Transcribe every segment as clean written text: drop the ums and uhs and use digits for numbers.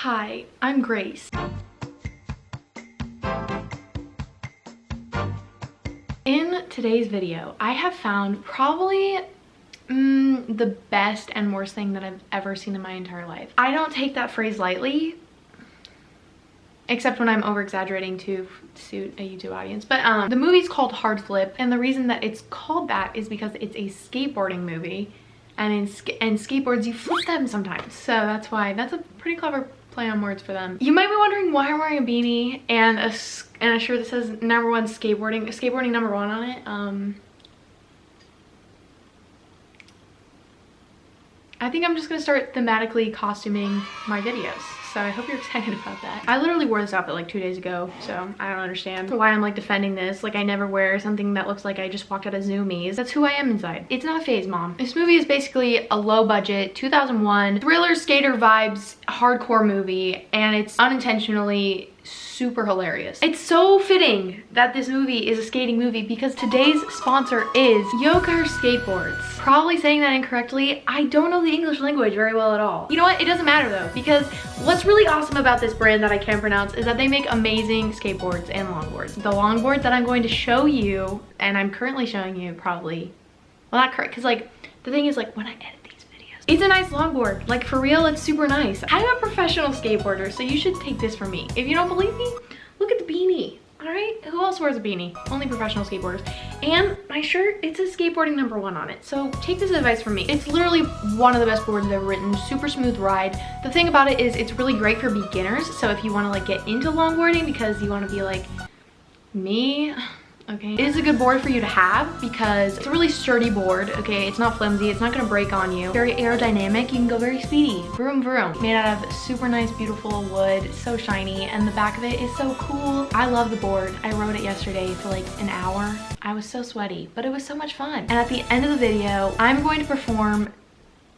Hi, I'm Grace. In today's video, I have found probably the best and worst thing that I've ever seen in my entire life. I don't take that phrase lightly, except when I'm over-exaggerating to suit a YouTube audience. But the movie's called Hard Flip, and the reason that it's called that is because it's a skateboarding movie, and in skateboards you flip them sometimes. So that's why, that's a pretty clever play on words for them. You might be wondering why I'm wearing a beanie and a shirt that says #1 skateboarding #1 on it. I think I'm just gonna start thematically costuming my videos. So I hope you're excited about that. I literally wore this outfit like 2 days ago, so I don't understand why I'm like defending this. Like, I never wear something that looks like I just walked out of Zoomies. That's who I am inside. It's not a phase, mom. This movie is basically a low budget 2001 thriller skater vibes hardcore movie, and it's unintentionally super hilarious. It's so fitting that this movie is a skating movie because today's sponsor is Yocaher Skateboards. Probably saying that incorrectly. I don't know the English language very well at all. You know what? It doesn't matter though, because what's really awesome about this brand that I can't pronounce is that they make amazing skateboards and longboards. The longboard that I'm going to show you, and I'm currently showing you probably, well, not correct, because like the thing is, like, when I edit these videos, it's a nice longboard. Like, for real, it's super nice. I'm a professional skateboarder, so you should take this from me. If you don't believe me, look at the beanie. All right, who else wears a beanie? Only professional skateboarders. And my shirt, it says skateboarding #1 on it. So take this advice from me. It's literally one of the best boards I've ever written. Super smooth ride. The thing about it is it's really great for beginners. So if you want to like get into longboarding because you want to be like me, okay, it is a good board for you to have because it's a really sturdy board. Okay, it's not flimsy, it's not gonna break on you. Very aerodynamic, you can go very speedy. Vroom vroom. Made out of super nice, beautiful wood. It's so shiny, and the back of it is so cool. I love the board. I rode it yesterday for like an hour. I was so sweaty, but it was so much fun. And at the end of the video, I'm going to perform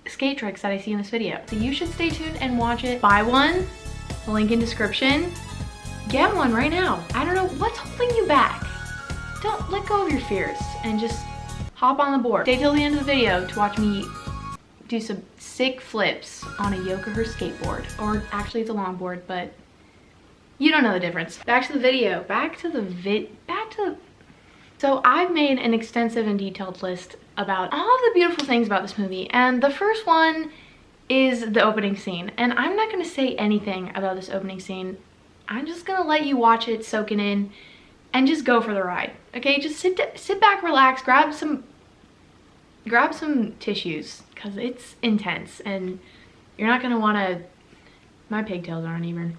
skate tricks that I see in this video. So you should stay tuned and watch it. Buy one, link in description. Get one right now. I don't know what's holding you back. Don't let go of your fears and just hop on the board. Stay till the end of the video to watch me do some sick flips on a Yocaher skateboard. Or actually it's a longboard, but you don't know the difference. Back to the video. So I've made an extensive and detailed list about all of the beautiful things about this movie. And the first one is the opening scene. And I'm not gonna say anything about this opening scene. I'm just gonna let you watch it, soak it in, and just go for the ride. Okay, just sit back, relax, grab some tissues, because it's intense and you're not gonna wanna, my pigtails aren't even.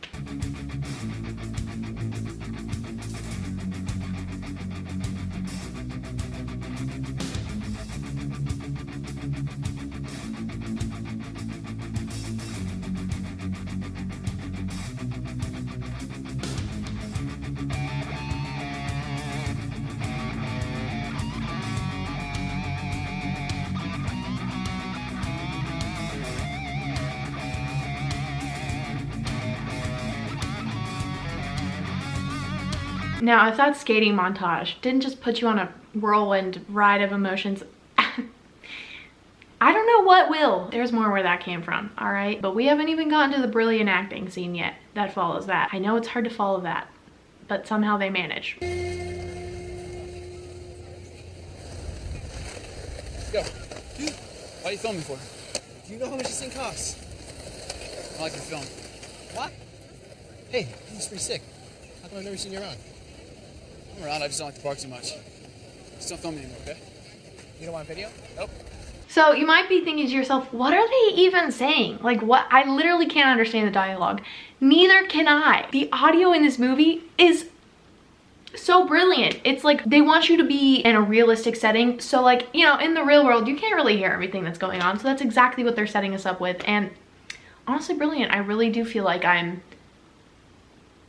Now, if that skating montage didn't just put you on a whirlwind ride of emotions, I don't know what will. There's more where that came from, all right? But we haven't even gotten to the brilliant acting scene yet that follows that. I know it's hard to follow that, but somehow they manage. Yo, dude, what are you filming for? Do you know how much this thing costs? I like your film. What? Hey, he's pretty sick. How come I've never seen you around? I'm around, I just don't like the park too much. Just don't film me anymore, okay? You don't want video? Nope. So you might be thinking to yourself, what are they even saying? Like, what? I literally can't understand the dialogue. Neither can I. The audio in this movie is so brilliant. It's like they want you to be in a realistic setting. So like, you know, in the real world, you can't really hear everything that's going on. So that's exactly what they're setting us up with. And honestly, brilliant. I really do feel like I'm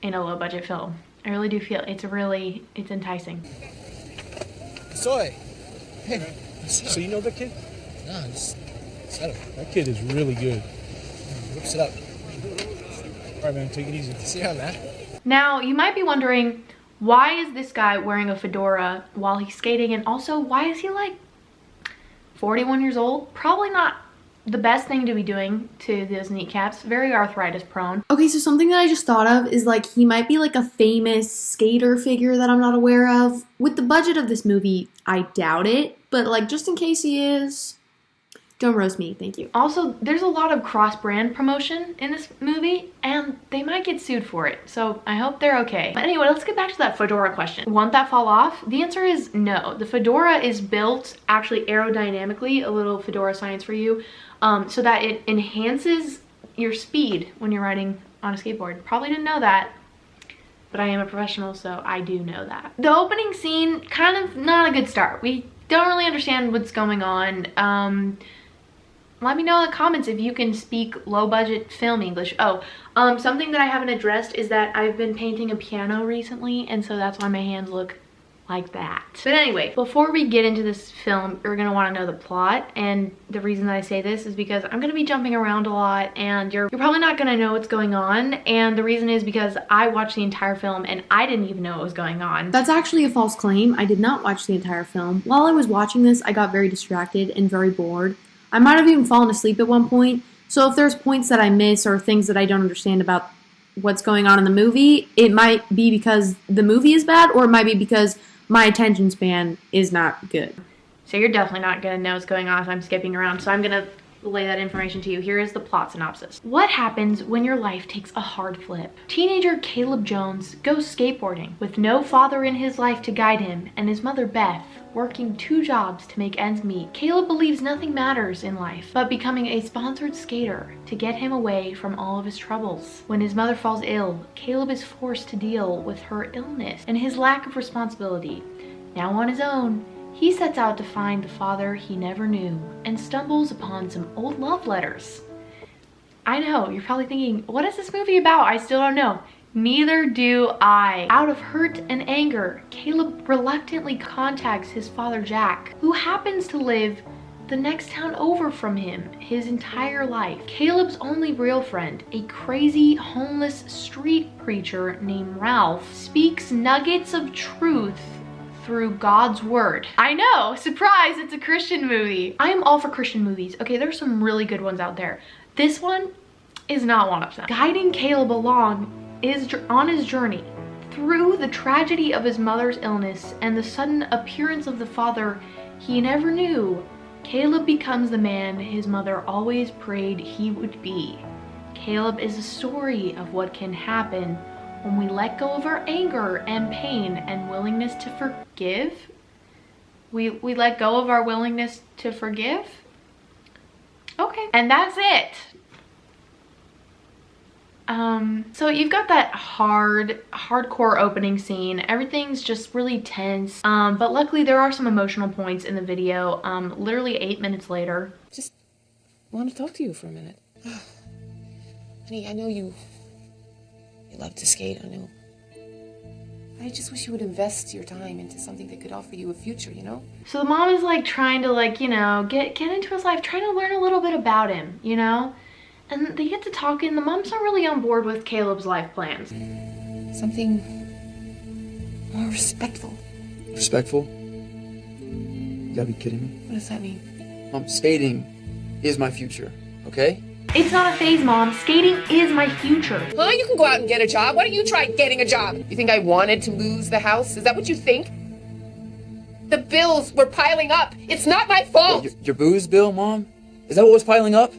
in a low budget film. I really do feel it's enticing. Soy. Hey, so you know the kid? Nah, just set up. That kid is really good. Whips it up. All right, man, take it easy. See ya, man. Now, you might be wondering, why is this guy wearing a fedora while he's skating? And also, why is he like 41 years old? Probably not the best thing to be doing to those kneecaps. Very arthritis prone. Okay, so something that I just thought of is like he might be like a famous skater figure that I'm not aware of. With the budget of this movie, I doubt it, but like just in case he is, don't roast me, thank you. Also, there's a lot of cross-brand promotion in this movie, and they might get sued for it, so I hope they're okay. But anyway, let's get back to that fedora question. Won't that fall off? The answer is no. The fedora is built actually aerodynamically, a little fedora science for you, so that it enhances your speed when you're riding on a skateboard. Probably didn't know that, but I am a professional, so I do know that. The opening scene, kind of not a good start. We don't really understand what's going on. Let me know in the comments if you can speak low budget film English. Oh, something that I haven't addressed is that I've been painting a piano recently, and so that's why my hands look like that. But anyway, before we get into this film, you're gonna want to know the plot, and the reason that I say this is because I'm gonna be jumping around a lot, and you're probably not gonna know what's going on, and the reason is because I watched the entire film and I didn't even know what was going on. That's actually a false claim. I did not watch the entire film. While I was watching this, I got very distracted and very bored. I might have even fallen asleep at one point, so if there's points that I miss or things that I don't understand about what's going on in the movie, it might be because the movie is bad, or it might be because my attention span is not good. So you're definitely not gonna know what's going on if I'm skipping around, so I'm gonna lay that information to you. Here is the plot synopsis. What happens when your life takes a hard flip? Teenager Caleb Jones goes skateboarding with no father in his life to guide him, and his mother Beth working 2 jobs to make ends meet. Caleb believes nothing matters in life but becoming a sponsored skater to get him away from all of his troubles. When his mother falls ill, Caleb is forced to deal with her illness and his lack of responsibility. Now on his own, he sets out to find the father he never knew and stumbles upon some old love letters. I know, you're probably thinking, what is this movie about? I still don't know. Neither do I. Out of hurt and anger, Caleb reluctantly contacts his father Jack, who happens to live the next town over from him his entire life. Caleb's only real friend, a crazy homeless street preacher named Ralph, speaks nuggets of truth through God's word. I know, surprise, it's a Christian movie. I am all for Christian movies. Okay, there's some really good ones out there. This one is not one of them. Guiding Caleb along on his journey through the tragedy of his mother's illness and the sudden appearance of the father he never knew, Caleb becomes the man his mother always prayed he would be. Caleb is a story of what can happen when we let go of our anger and pain and willingness to forgive. We let go of our willingness to forgive. Okay, and that's it. So you've got that hardcore opening scene. Everything's just really tense. But luckily there are some emotional points in the video. Literally 8 minutes later. Just want to talk to you for a minute. Honey, I know you love to skate, I know. I just wish you would invest your time into something that could offer you a future, you know? So the mom is like trying to like, you know, get into his life, trying to learn a little bit about him, you know? And they get to talking. The mom's not really on board with Caleb's life plans. Something more respectful. Respectful? You gotta be kidding me. What does that mean? Mom, skating is my future, okay? It's not a phase, Mom. Skating is my future. Well, you can go out and get a job. Why don't you try getting a job? You think I wanted to lose the house? Is that what you think? The bills were piling up. It's not my fault. Your booze bill, Mom? Is that what was piling up?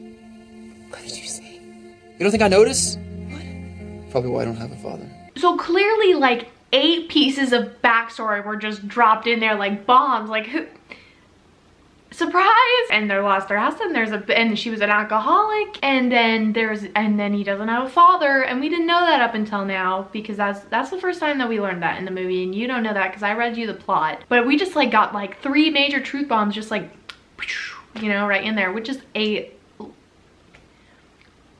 What did you say? You don't think I noticed? What? Probably why I don't have a father. So clearly like 8 pieces of backstory were just dropped in there like bombs. Like who? Surprise! And they lost their house, and she was an alcoholic, and then he doesn't have a father, and we didn't know that up until now because that's the first time that we learned that in the movie, and you don't know that because I read you the plot. But we just like got like 3 major truth bombs just like, you know, right in there, which is a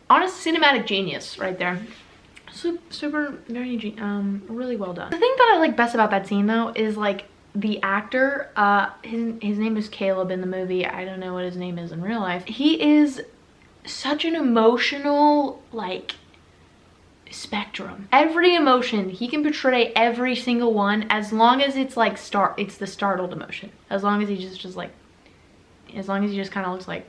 honest cinematic genius right there. Super, very, really well done. The thing that I like best about that scene though is like the actor, his name is Caleb in the movie. I don't know what his name is in real life. He is such an emotional, like, spectrum. Every emotion, he can portray every single one as long as it's like, it's the startled emotion. As long as he just kind of looks like,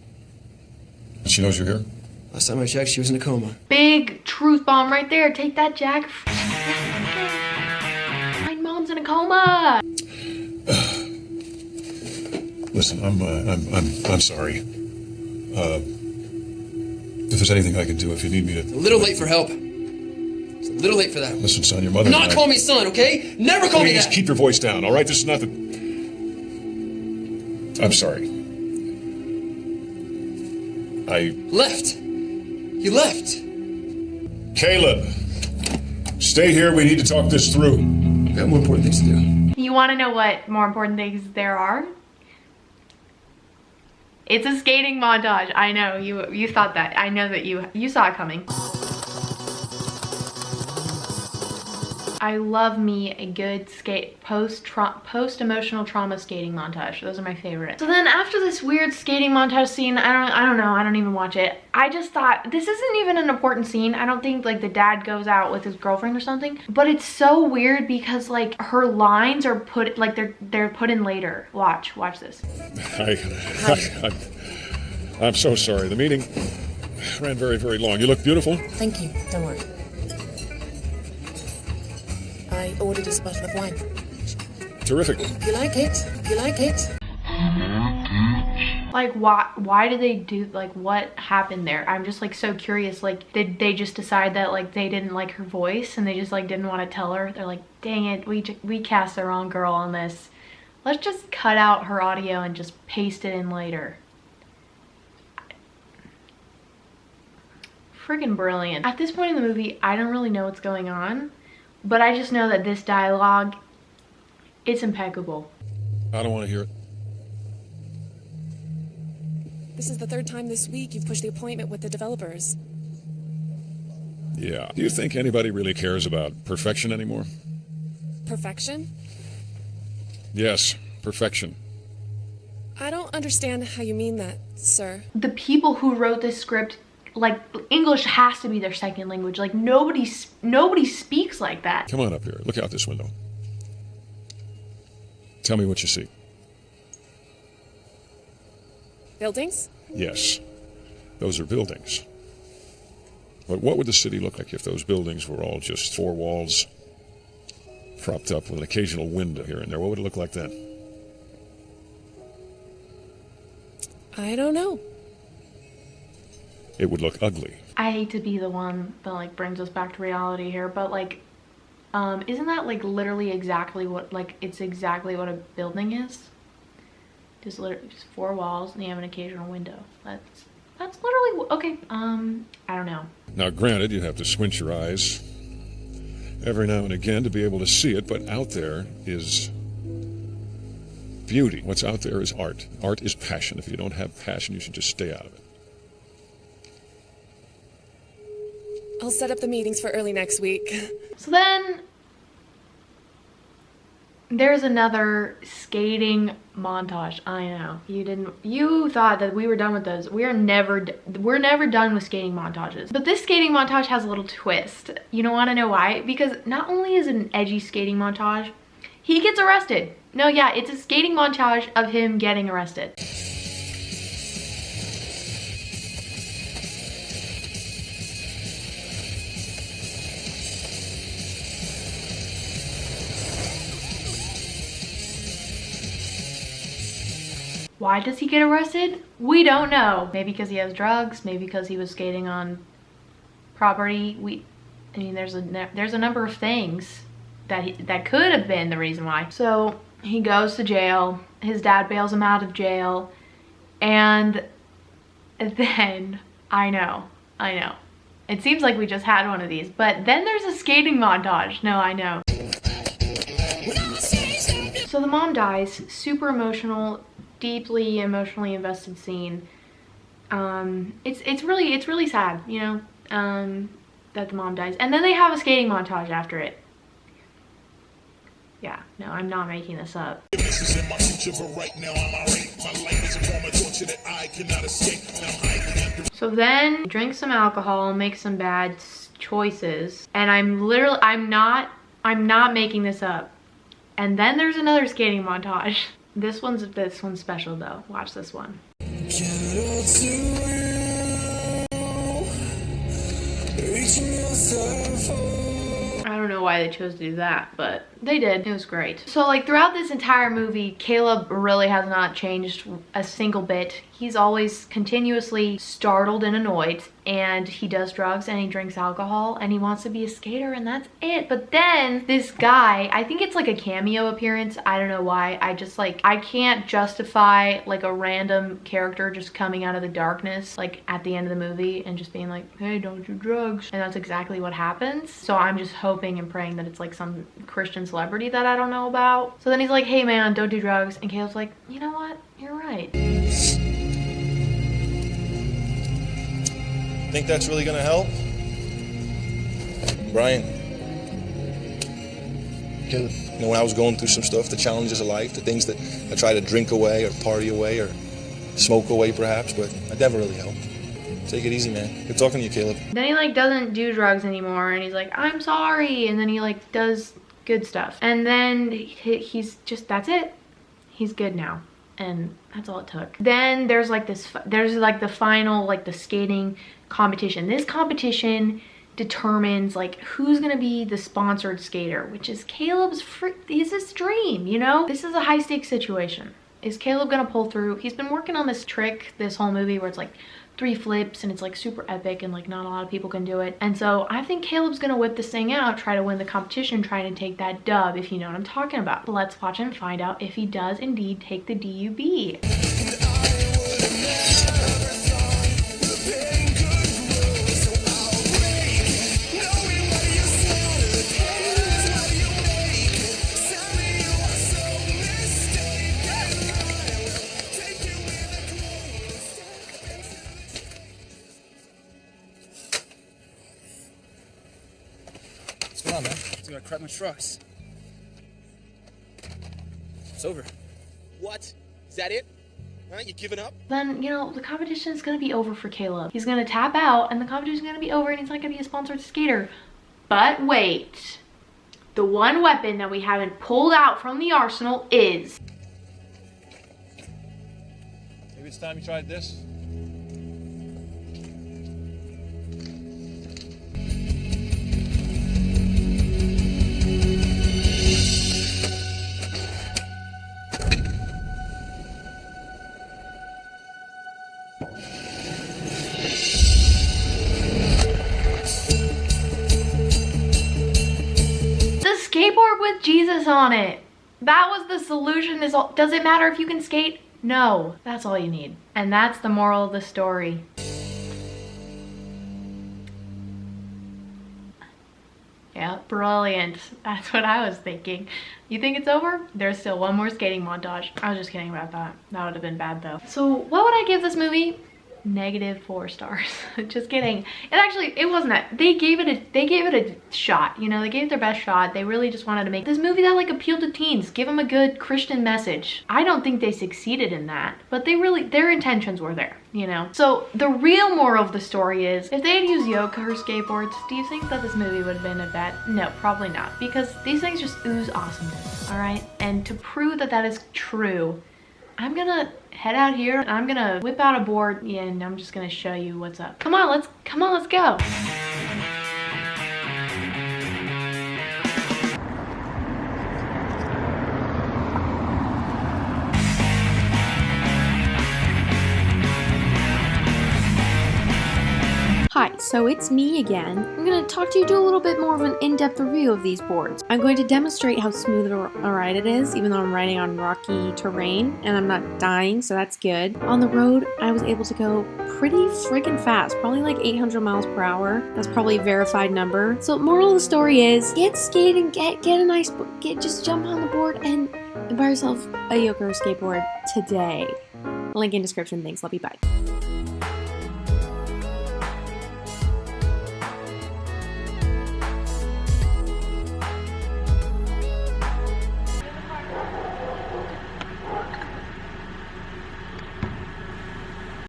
she knows you're here? Last time I checked, she was in a coma. Big truth bomb right there. Take that, Jack. My mom's in a coma. Listen, I'm sorry. If there's anything I can do, if you need me to... It's a little late for help. It's a little late for that. Listen, son, your mother... Do not call me son, okay? Never call me that! Please keep your voice down, all right? This is not the... I'm sorry. Left. He left. Caleb, stay here. We need to talk this through. I've got more important things to do. You want to know what more important things there are? It's a skating montage. I know, you thought that. I know that you saw it coming. I love me a good post-emotional trauma skating montage. Those are my favorite. So then after this weird skating montage scene, I don't know, I don't even watch it. I just thought, this isn't even an important scene. I don't think like the dad goes out with his girlfriend or something, but it's so weird because like her lines are put, like they're put in later. Watch this. I'm so sorry. The meeting ran very, very long. You look beautiful. Thank you. Don't worry. I ordered a bottle of wine. Terrific. You like it? You like it? Like why did they do, like what happened there? I'm just like so curious. Like did they just decide that like they didn't like her voice and they just like didn't want to tell her? They're like, dang it, we cast the wrong girl on this. Let's just cut out her audio and just paste it in later. Friggin' brilliant. At this point in the movie, I don't really know what's going on, but I just know that this dialogue, it's impeccable. I don't want to hear it. This is the third time this week you've pushed the appointment with the developers. Yeah. Do you think anybody really cares about perfection anymore? Perfection? Yes, perfection. I don't understand how you mean that, sir. The people who wrote this script, like English has to be their second language. Like nobody speaks like that. Come on up here. Look out this window. Tell me what you see. Buildings? Yes, those are buildings. But what would the city look like if those buildings were all just four walls propped up with an occasional window here and there? What would it look like then? I don't know. It would look ugly. I hate to be the one that like brings us back to reality here, but like, isn't that like literally exactly what, like it's exactly what a building is? Just literally just four walls and you have an occasional window. That's literally, okay, I don't know. Now granted, you have to squint your eyes every now and again to be able to see it, but out there is beauty. What's out there is art. Art is passion. If you don't have passion, you should just stay out of it. I'll set up the meetings for early next week. So then there's another skating montage. I know you thought that we were done with those. We're never done with skating montages. But this skating montage has a little twist. You don't want to know why? Because not only is it an edgy skating montage, he gets arrested. No, yeah, it's a skating montage of him getting arrested. Why does he get arrested? We don't know. Maybe because he has drugs, maybe because he was skating on property. I mean, there's a number of things that could have been the reason why. So he goes to jail. His dad bails him out of jail. And then, I know. It seems like we just had one of these, but then there's a skating montage. No, I know. So the mom dies, super emotional, deeply emotionally invested scene. It's really sad, you know, that the mom dies. And then they have a skating montage after it. Yeah, no, I'm not making this up. So then drink some alcohol, make some bad choices, and I'm not making this up. And then there's another skating montage. This one's special though. Watch this one. I don't know why they chose to do that, but they did. It was great. So like throughout this entire movie, Caleb really has not changed a single bit. He's always continuously startled and annoyed, and he does drugs and he drinks alcohol and he wants to be a skater, and that's it. But then this guy, I think it's like a cameo appearance. I don't know why. I just like, I can't justify like a random character just coming out of the darkness like at the end of the movie and just being like, hey, don't do drugs. And that's exactly what happens. So I'm just hoping and praying that it's like some Christian celebrity that I don't know about. So then he's like, hey man, don't do drugs. And Caleb's like, you know what? You're right. Think that's really gonna help? Brian, you know, when I was going through some stuff, the challenges of life, the things that I try to drink away or party away or smoke away perhaps, but it never really helped. Take it easy, man. Good talking to you, Caleb. Then he like doesn't do drugs anymore and he's like, I'm sorry. And then he like does good stuff. And then he's just, that's it. He's good now. And that's all it took. Then there's like this, there's like the final, like the skating competition. This competition determines like who's gonna be the sponsored skater, which is Caleb's his dream, you know? This is a high stakes situation. Is Caleb gonna pull through? He's been working on this trick this whole movie where it's like 3 flips and it's like super epic and like not a lot of people can do it. And so I think Caleb's gonna whip this thing out, try to win the competition, try to take that dub, if you know what I'm talking about. Let's watch and find out if he does indeed take the DUB. What's going on, man? Dude, I cracked my trucks. It's over. What? Is that it? Huh? You giving up? Then, you know, the competition is gonna be over for Caleb. He's gonna tap out and the competition is gonna be over and he's not gonna be a sponsored skater. But wait, the one weapon that we haven't pulled out from the arsenal is... Maybe it's time you tried this. Skateboard with Jesus on it. That was the solution. Does it matter if you can skate? No, that's all you need. And that's the moral of the story. Yeah, brilliant. That's what I was thinking. You think it's over? There's still one more skating montage. I was just kidding about that. That would have been bad though. So what would I give this movie? -4 stars. Just kidding. It wasn't that. They gave it a shot, you know. They gave it their best shot. They really just wanted to make this movie that like appealed to teens, give them a good Christian message. I don't think they succeeded in that, but their intentions were there, you know. So the real moral of the story is, if they had used Yocaher skateboards, do you think that this movie would have been a bad? No, probably not, because these things just ooze awesomeness. All right, and to prove that that is true, I'm gonna head out here and I'm gonna whip out a board and I'm just gonna show you what's up. Come on, let's go. Hi, so it's me again. I'm going to talk to you, do a little bit more of an in-depth review of these boards. I'm going to demonstrate how smooth a ride it is, even though I'm riding on rocky terrain, and I'm not dying, so that's good. On the road, I was able to go pretty friggin' fast, probably like 800 miles per hour. That's probably a verified number. So moral of the story is, get skating, get a nice, just jump on the board and buy yourself a Yocaher skateboard today. Link in description. Thanks, love you, bye.